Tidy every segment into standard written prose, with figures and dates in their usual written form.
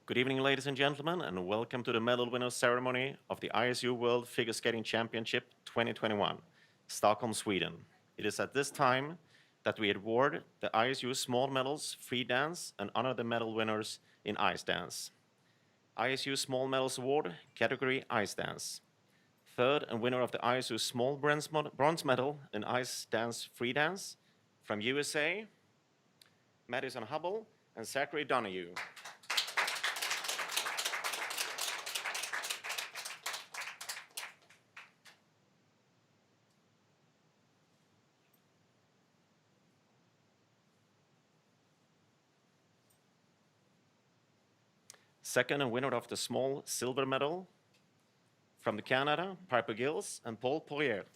Good evening, ladies and gentlemen, and welcome to the medal winners ceremony of the ISU World Figure Skating Championship 2021, Stockholm, Sweden. It is at this time that we award the ISU small medals free dance and honor the medal winners in ice dance. ISU Small Medals Award, category ice dance. Third and winner of the ISU Small Bronze Medal in ice dance free dance from USA, Madison Hubble and Zachary Donahue. Second and winner of the small silver medal from the Canada, Piper Gills and Paul Poirier.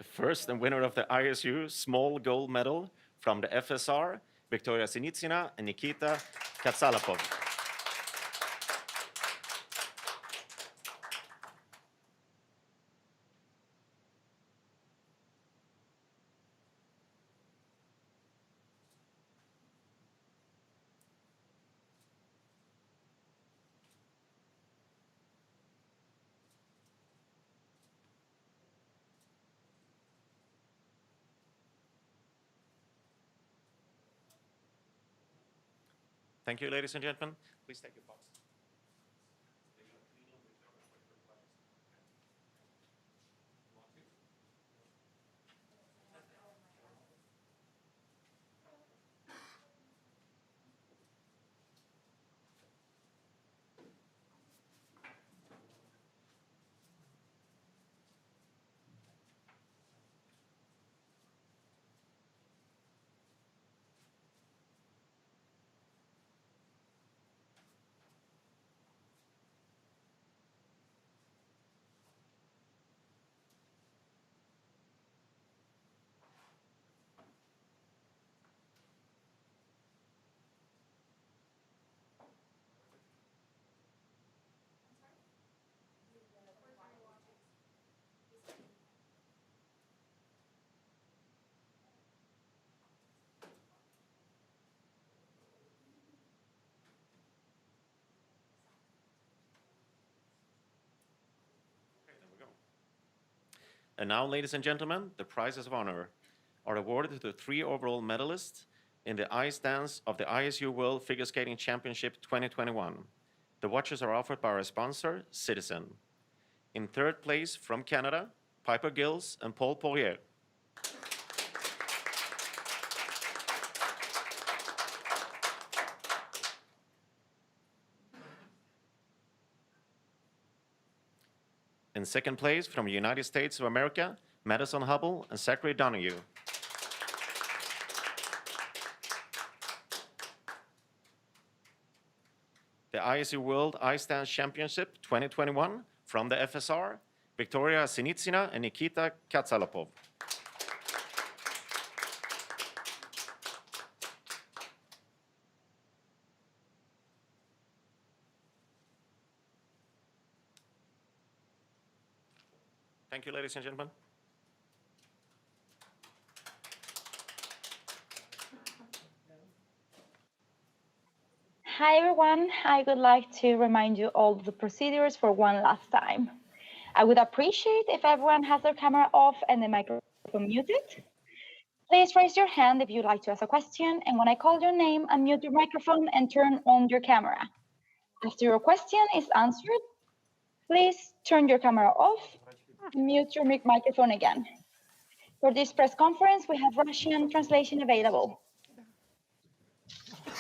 First and winner of the ISU small gold medal from the FSR, Victoria Sinitsina and Nikita Katsalapov. Thank you, ladies and gentlemen. Please take your box. And now, ladies and gentlemen, the prizes of honor are awarded to the three overall medalists in the ice dance of the ISU World Figure Skating Championship 2021. The watches are offered by our sponsor, Citizen. In third place from Canada, Piper Gills and Paul Poirier. In second place from the United States of America, Madison Hubble and Zachary Donahue. The ISU World Ice Dance Championship 2021 from the FSR, Victoria Sinitsina and Nikita Katsalapov. Thank you, ladies and gentlemen. Hi everyone, I would like to remind you all of the procedures for one last time. I would appreciate if everyone has their camera off and the microphone muted. Please raise your hand if you'd like to ask a question, and when I call your name, unmute your microphone and turn on your camera. After your question is answered, please turn your camera off and mute your microphone again. For this press conference, we have Russian translation available.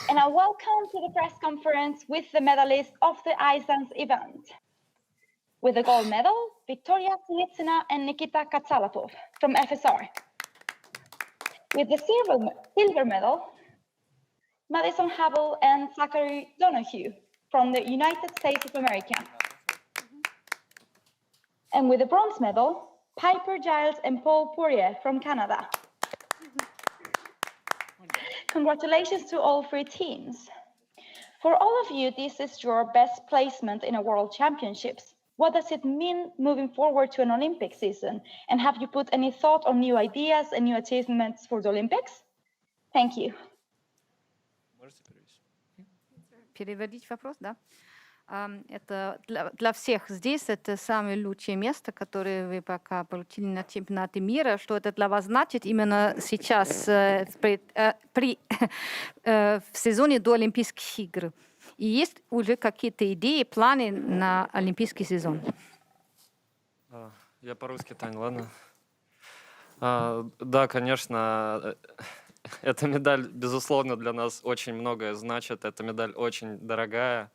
And a welcome to the press conference with the medalists of the ice dance event. With the gold medal, Victoria Sinitsina and Nikita Katsalapov from FSR. With the silver medal, Madison Hubble and Zachary Donahue from the United States of America. And with the bronze medal, Piper Giles and Paul Poirier from Canada. Congratulations to all three teams. For all of you, this is your best placement in a World Championships. What does it mean moving forward to an Olympic season? And have you put any thought on new ideas and new achievements for the Olympics? Thank you. Можете перевести? Переводить вопрос, да? Это для всех здесь это самое лучшее место, которое вы пока получили на чемпионате мира. Что это для вас значит именно сейчас в сезоне до Олимпийских игр? И есть уже какие-то идеи, планы на Олимпийский сезон? Я по-русски, Тань, ладно? Да, конечно, эта медаль, безусловно, для нас очень многое значит. Эта медаль очень дорогая.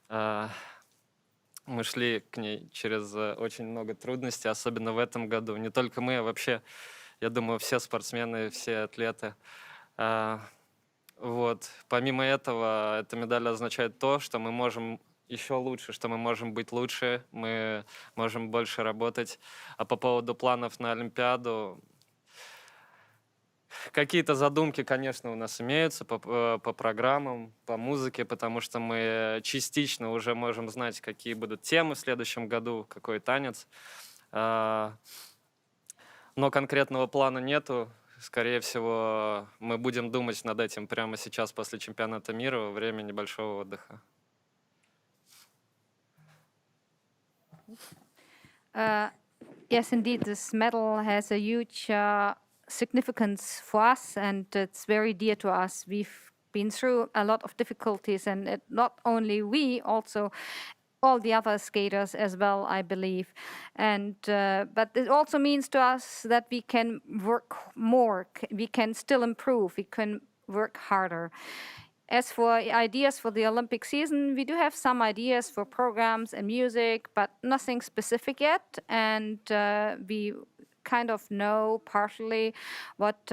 Мы шли к ней через очень много трудностей, особенно в этом году. Не только мы, а вообще, я думаю, все спортсмены, все атлеты. Вот. Помимо этого, эта медаль означает то, что мы можем еще лучше, что мы можем быть лучше, мы можем больше работать. А по поводу планов на Олимпиаду, какие-то задумки, конечно, у нас имеются по программам, по музыке, потому что мы частично уже можем знать, какие будут темы в следующем году, какой танец. Но конкретного плана нету. Скорее всего, мы будем думать над этим прямо сейчас после чемпионата мира во время небольшого отдыха. Yes, indeed, this medal has a huge significance for us, and it's very dear to us. We've been through a lot of difficulties, and not only we, also all the other skaters as well, I believe. And but it also means to us that we can work more, we can still improve, we can work harder. As for ideas for the Olympic season, we do have some ideas for programs and music, but nothing specific yet. And we kind of know partially what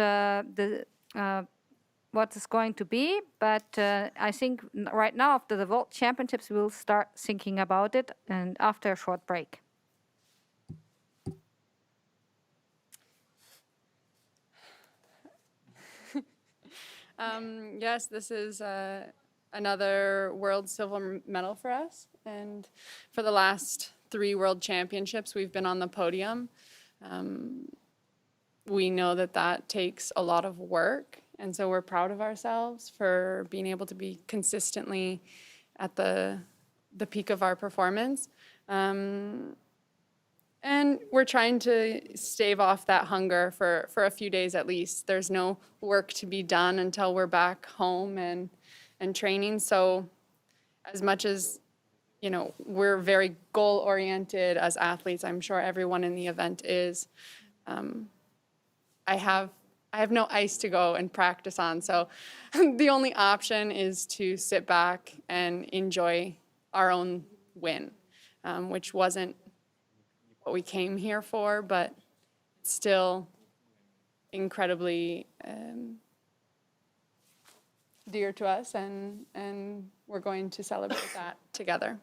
what is going to be, but I think right now after the World Championships, we'll start thinking about it, and after a short break. Yes, this is another world silver medal for us, and for the last 3 World Championships, we've been on the podium. We know that that takes a lot of work, and so we're proud of ourselves for being able to be consistently at the peak of our performance. And we're trying to stave off that hunger for a few days at least. There's no work to be done until we're back home and training. So as much as, you know, we're very goal-oriented as athletes, I'm sure everyone in the event is, I have no ice to go and practice on. So the only option is to sit back and enjoy our own win, which wasn't what we came here for, but still incredibly dear to us, and we're going to celebrate that together.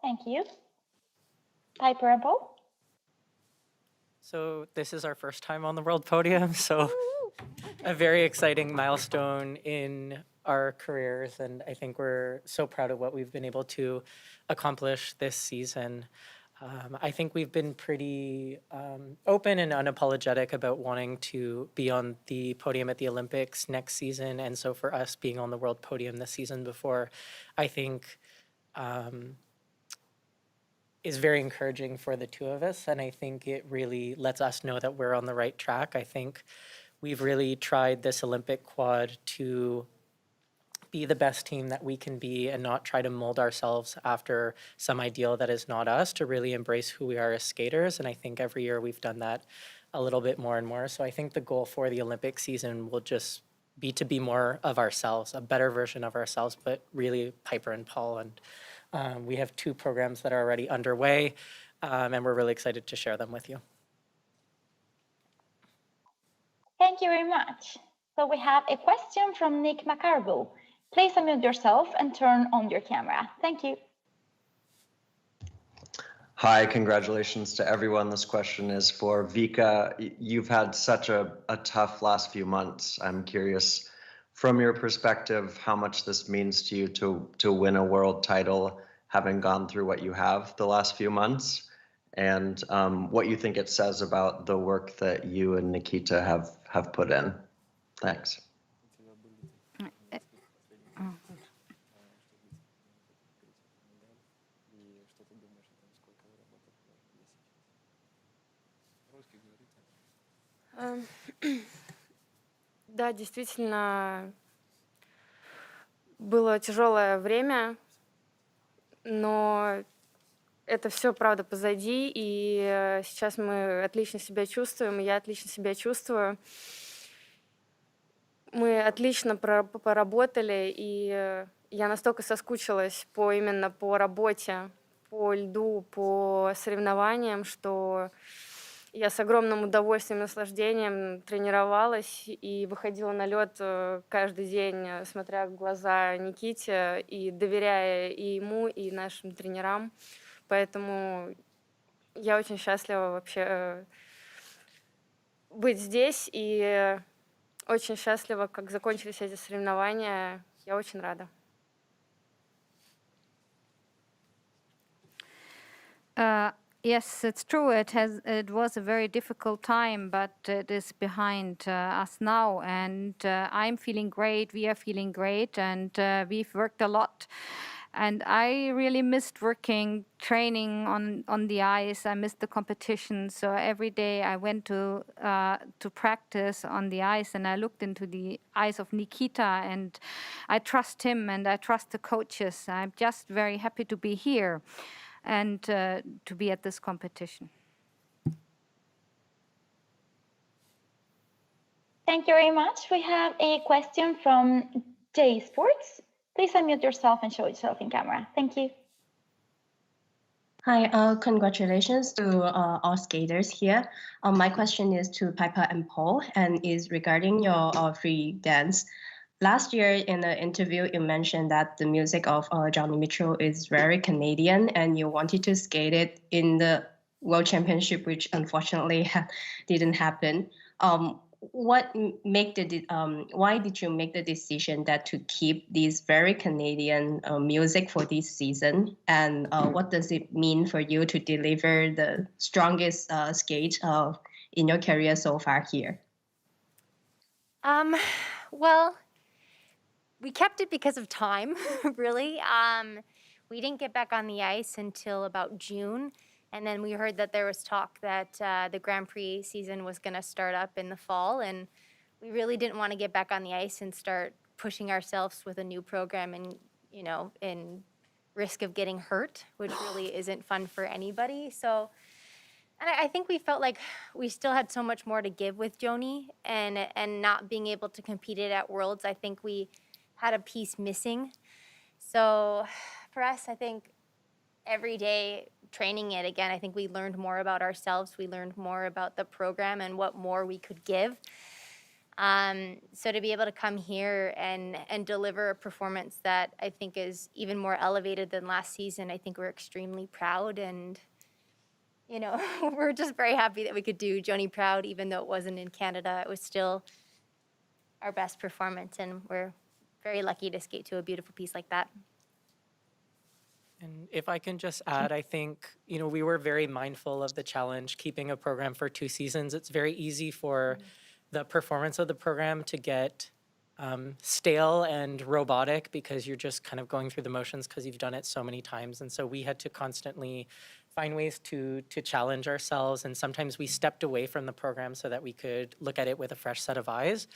Thank you. Piper and Paul? So this is our first time on the world podium, so a very exciting milestone in our careers, and I think we're so proud of what we've been able to accomplish this season. I think we've been pretty open and unapologetic about wanting to be on the podium at the Olympics next season, and so for us being on the world podium this season before, I think is very encouraging for the two of us, and I think it really lets us know that we're on the right track. I think we've really tried this Olympic quad to be the best team that we can be and not try to mold ourselves after some ideal that is not us, to really embrace who we are as skaters. And I think every year we've done that a little bit more and more. So I think the goal for the Olympic season will just be to be more of ourselves, a better version of ourselves, but really Piper and Paul. And we have 2 programs that are already underway, and we're really excited to share them with you. Thank you very much. So we have a question from Nick McCarville. Please unmute yourself and turn on your camera. Thank you. Hi, congratulations to everyone. This question is for Vika. You've had such a tough last few months. I'm curious, from your perspective, how much this means to you to win a world title, having gone through what you have the last few months, and what you think it says about the work that you and Nikita have put in. Thanks. Да, действительно, было тяжелое время, но это все, правда, позади, и сейчас мы отлично себя чувствуем, и я отлично себя чувствую. Мы отлично поработали, и я настолько соскучилась именно по работе, по льду, по соревнованиям, что я с огромным удовольствием и наслаждением тренировалась и выходила на лед каждый день, смотря в глаза Никите и доверяя и ему, и нашим тренерам. Поэтому я очень счастлива вообще быть здесь и очень счастлива, как закончились эти соревнования. Я очень рада. Yes, it's true. It was a very difficult time, but it is behind us now, and I'm feeling great. We are feeling great, and we've worked a lot. And I really missed training on the ice. I missed the competition. So every day I went to practice on the ice, and I looked into the eyes of Nikita, and I trust him and I trust the coaches. I'm just very happy to be here and to be at this competition. Thank you very much. We have a question from J Sports. Please unmute yourself and show yourself in camera. Thank you. Hi, congratulations to all skaters here. My question is to Piper and Paul and is regarding your free dance. Last year in an interview, you mentioned that the music of Johnny Mitchell is very Canadian and you wanted to skate it in the World Championship, which unfortunately didn't happen. Why did you make the decision that to keep this very Canadian music for this season? And what does it mean for you to deliver the strongest skate in your career so far here? Well, we kept it because of time, really. We didn't get back on the ice until about June. And then we heard that there was talk that the Grand Prix season was going to start up in the fall. And we really didn't want to get back on the ice and start pushing ourselves with a new program and, in risk of getting hurt, which really isn't fun for anybody. So, and I think we felt like we still had so much more to give with Joni, and not being able to compete it at Worlds, I think we had a piece missing. So for us, I think every day training it again, I think we learned more about ourselves. We learned more about the program and what more we could give. So to be able to come here and deliver a performance that I think is even more elevated than last season, I think we're extremely proud, and we're just very happy that we could do Joni proud, even though it wasn't in Canada. It was still our best performance, and we're very lucky to skate to a beautiful piece like that. And if I can just add, I think, we were very mindful of the challenge, keeping a program for 2 seasons. It's very easy for the performance of the program to get stale and robotic because you're just kind of going through the motions because you've done it so many times. And so we had to constantly find ways to challenge ourselves. And sometimes we stepped away from the program so that we could look at it with a fresh set of eyes.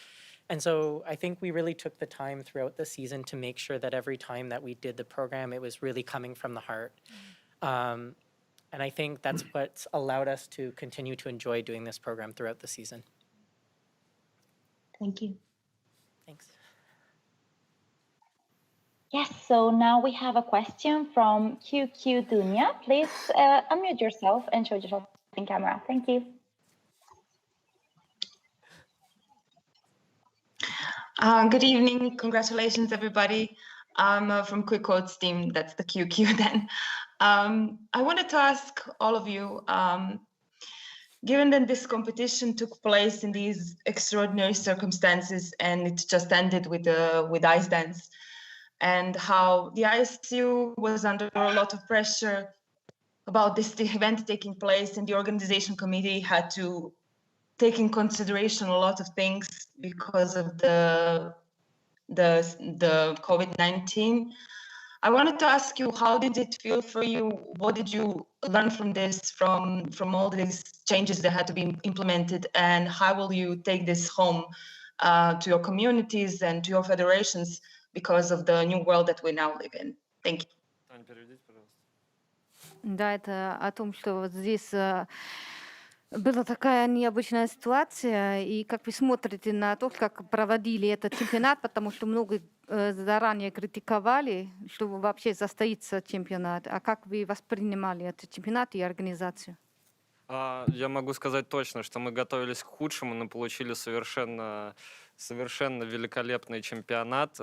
And so I think we really took the time throughout the season to make sure that every time that we did the program, it was really coming from the heart. And I think that's what's allowed us to continue to enjoy doing this program throughout the season. Thank you. Thanks. Yes, so now we have a question from QQ Dunya. Please unmute yourself and show yourself in camera. Thank you. Good evening. Congratulations, everybody. I'm from Quick Quotes team. That's the QQ then. I wanted to ask all of you, given that this competition took place in these extraordinary circumstances and it just ended with ice dance, and how the ISU was under a lot of pressure about the event taking place, and the organization committee had to take in consideration a lot of things because of the COVID-19. I wanted to ask you, how did it feel for you? What did you learn from this, from all these changes that had to be implemented, and how will you take this home to your communities and to your federations because of the new world that we now live in? Thank you. Таня, переведите, пожалуйста. Да, это о том, что вот здесь была такая необычная ситуация, и как вы смотрите на то, как проводили этот чемпионат, потому что много заранее критиковали, чтобы вообще состоится чемпионат. А как вы воспринимали этот чемпионат и организацию? Я могу сказать точно, что мы готовились к худшему, но получили совершенно великолепный чемпионат.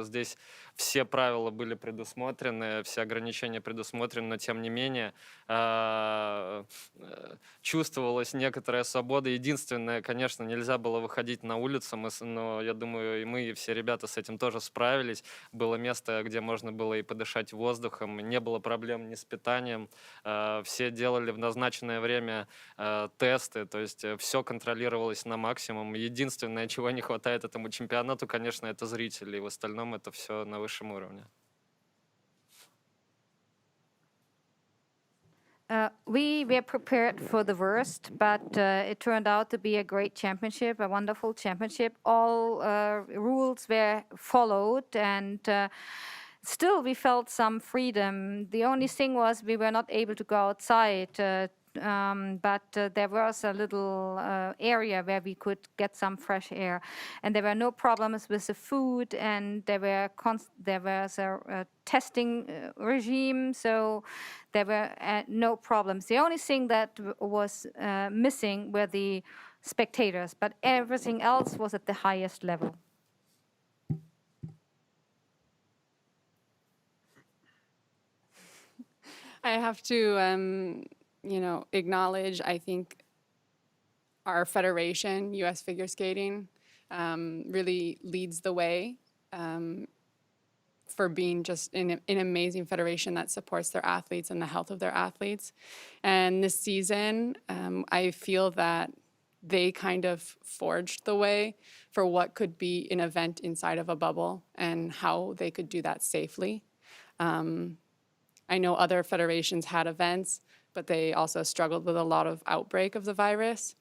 Здесь все правила были предусмотрены, все ограничения предусмотрены, но тем не менее чувствовалась некоторая свобода. Единственное, конечно, нельзя было выходить на улицу, но я думаю, и мы, и все ребята с этим тоже справились. Было место, где можно было и подышать воздухом, не было проблем ни с питанием. Все делали в назначенное время тесты, то есть все контролировалось на максимум. Единственное, чего не хватает этому чемпионату, конечно, это зрители. И в остальном это все на высшем уровне. We were prepared for the worst, but it turned out to be a great championship, a wonderful championship. All rules were followed, and still we felt some freedom. The only thing was we were not able to go outside, but there was a little area where we could get some fresh air, and there were no problems with the food, and there was a testing regime, so there were no problems. The only thing that was missing were the spectators, but everything else was at the highest level. I have to, acknowledge, I think, our federation, U.S. Figure Skating, really leads the way for being just an amazing federation that supports their athletes and the health of their athletes. And this season, I feel that they kind of forged the way for what could be an event inside of a bubble and how they could do that safely. I know other federations had events, but they also struggled with a lot of outbreak of the virus.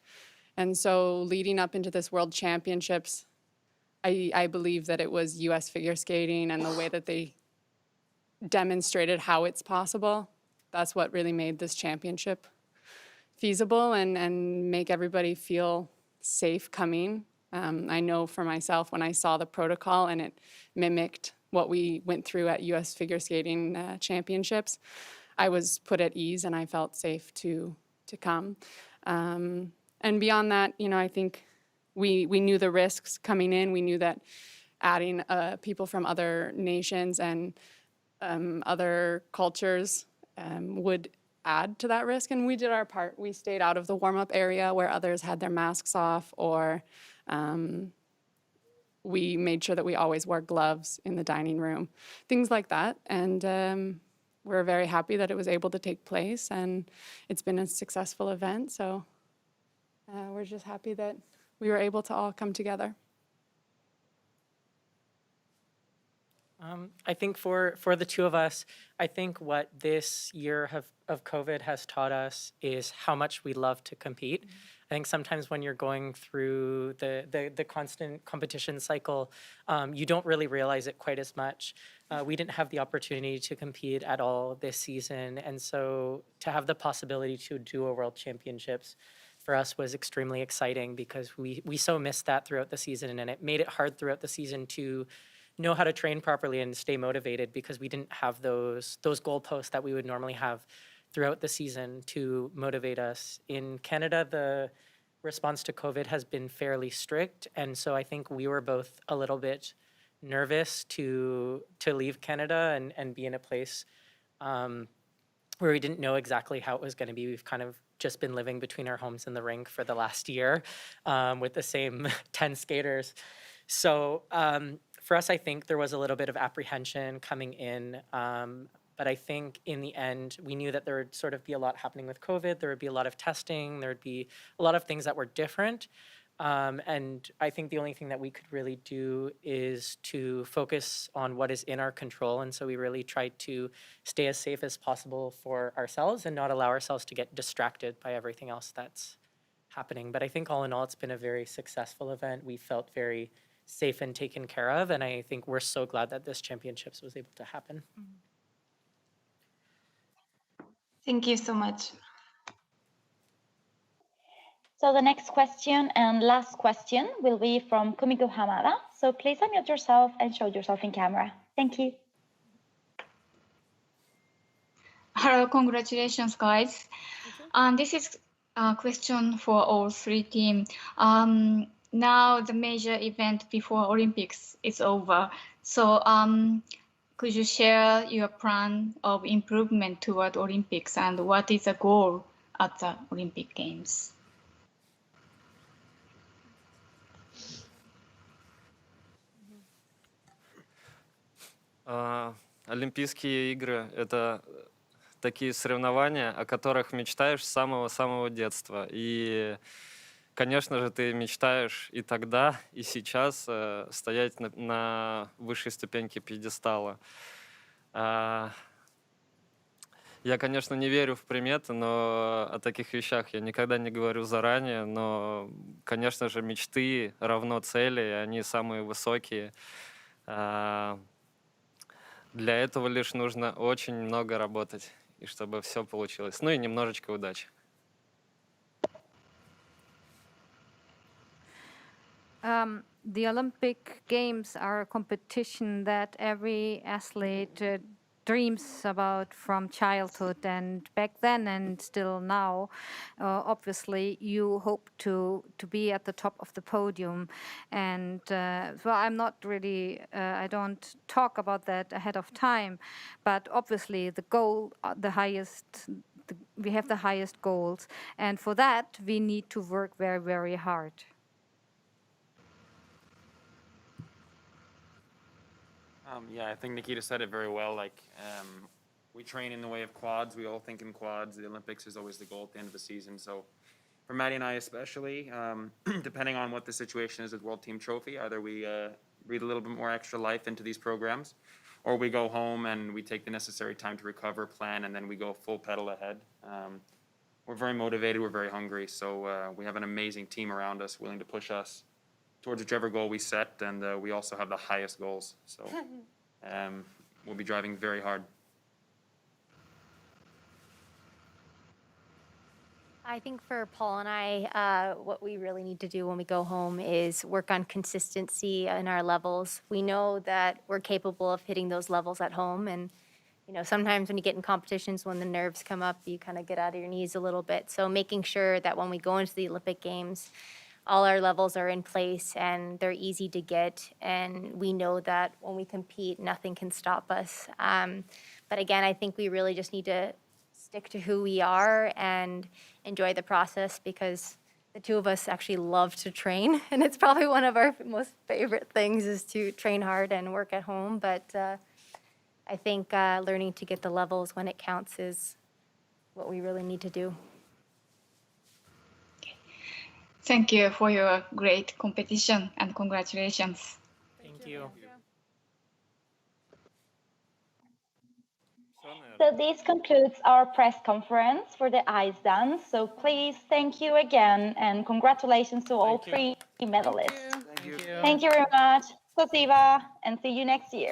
And so leading up into this World Championships, I believe that it was U.S. Figure Skating and the way that they demonstrated how it's possible. That's what really made this championship feasible and make everybody feel safe coming. I know for myself, when I saw the protocol and it mimicked what we went through at U.S. Figure Skating Championships, I was put at ease and I felt safe to come. And beyond that, I think we knew the risks coming in. We knew that adding people from other nations and other cultures would add to that risk, and we did our part. We stayed out of the warm-up area where others had their masks off, or we made sure that we always wore gloves in the dining room, things like that. And we're very happy that it was able to take place, and it's been a successful event. So we're just happy that we were able to all come together. I think for the two of us, I think what this year of COVID has taught us is how much we love to compete. I think sometimes when you're going through the constant competition cycle, you don't really realize it quite as much. We didn't have the opportunity to compete at all this season, and so to have the possibility to do a World Championships for us was extremely exciting, because we so missed that throughout the season, and it made it hard throughout the season to know how to train properly and stay motivated, because we didn't have those goalposts that we would normally have throughout the season to motivate us. In Canada, the response to COVID has been fairly strict, and so I think we were both a little bit nervous to leave Canada and be in a place where we didn't know exactly how it was going to be. We've kind of just been living between our homes and the rink for the last year with the same 10 skaters. So for us, I think there was a little bit of apprehension coming in. But I think in the end, we knew that there would sort of be a lot happening with COVID. There would be a lot of testing. There would be a lot of things that were different. And I think the only thing that we could really do is to focus on what is in our control. And so we really tried to stay as safe as possible for ourselves and not allow ourselves to get distracted by everything else that's happening. But I think all in all, it's been a very successful event. We felt very safe and taken care of. And I think we're so glad that this championships was able to happen. Thank you so much. So the next question and last question will be from Kumiko Hamada. So please unmute yourself and show yourself in camera. Thank you. Hello, congratulations, guys. This is a question for all three teams. Now the major event before Olympics is over. So could you share your plan of improvement toward Olympics and what is the goal at the Olympic Games? Олимпийские игры — это такие соревнования, о которых мечтаешь с самого-самого детства. И, конечно же, ты мечтаешь и тогда, и сейчас стоять на высшей ступеньке пьедестала. Я, конечно, не верю в приметы, но о таких вещах я никогда не говорю заранее. Но, конечно же, мечты равно цели, и они самые высокие. Для этого лишь нужно очень много работать, и чтобы все получилось. Ну и немножечко удачи. The Olympic Games are a competition that every athlete dreams about from childhood, and back then and still now, obviously you hope to be at the top of the podium. And well, I'm not really, I don't talk about that ahead of time, but obviously the goal, we have the highest goals, and for that we need to work very, very hard. Yeah, I think Nikita said it very well. Like, we train in the way of quads. We all think in quads. The Olympics is always the goal at the end of the season. So for Maddie and I especially, depending on what the situation is with World Team Trophy, either we breathe a little bit more extra life into these programs, or we go home and we take the necessary time to recover, plan, and then we go full pedal ahead. We're very motivated. We're very hungry. So we have an amazing team around us willing to push us towards whichever goal we set, and we also have the highest goals. So we'll be driving very hard. I think for Paul and I, what we really need to do when we go home is work on consistency in our levels. We know that we're capable of hitting those levels at home, and you know, sometimes when you get in competitions, when the nerves come up, you kind of get out of your knees a little bit. So making sure that when we go into the Olympic Games, all our levels are in place and they're easy to get, and we know that when we compete, nothing can stop us. But again, I think we really just need to stick to who we are and enjoy the process, because the two of us actually love to train, and it's probably one of our most favorite things is to train hard and work at home. But I think learning to get the levels when it counts is what we really need to do. Thank you for your great competition and congratulations. Thank you. So this concludes our press conference for the ice dance. So please, thank you again, and congratulations to all three medalists. Thank you. Thank you very much, Spasiba, and see you next year.